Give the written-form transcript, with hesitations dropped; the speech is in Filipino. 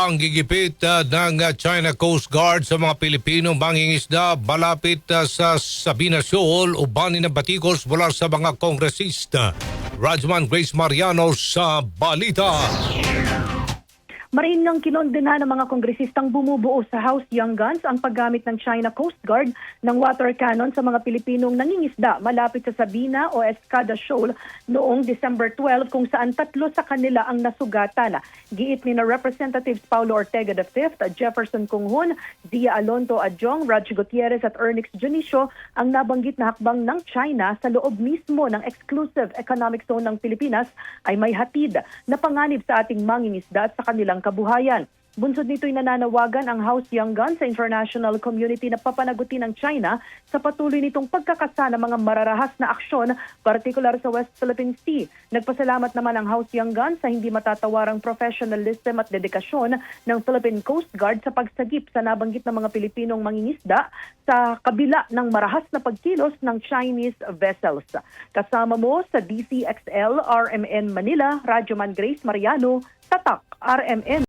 Panggigipit ng China Coast Guard sa mga Pilipinong mangingisda malapit sa Sabina Shoal, ubanin ng batikos mula sa mga kongresista. Rajman Grace Mariano sa balita. Marinang kinondena ng mga kongresistang bumubuo sa House Young Guns ang paggamit ng China Coast Guard ng water cannon sa mga Pilipinong nangingisda malapit sa Sabina o Escada Shoal noong December 12 kung saan 3 sa kanila ang nasugatan. Giit ni na Representatives Paulo Ortega V, Jefferson Kunghon, Zia Alonto Adjong, Raj Gutierrez at Ernix Junicio ang nabanggit na hakbang ng China sa loob mismo ng Exclusive Economic Zone ng Pilipinas ay may hatid na panganib sa ating mangingisda at sa kanilang kabuhayan. Bunsod nito'y nananawagan ang House Young Guns sa international community na papanagutin ng China sa patuloy nitong pagkakasa ng mga mararahas na aksyon, partikular sa West Philippine Sea. Nagpasalamat naman ang House Young Guns sa hindi matatawarang professionalism at dedikasyon ng Philippine Coast Guard sa pagsagip sa nabanggit na mga Pilipinong mangingisda sa kabila ng marahas na pagkilos ng Chinese vessels. Kasama mo sa DCXL RMN Manila, Radyoman Grace Mariano, Tatak RMN.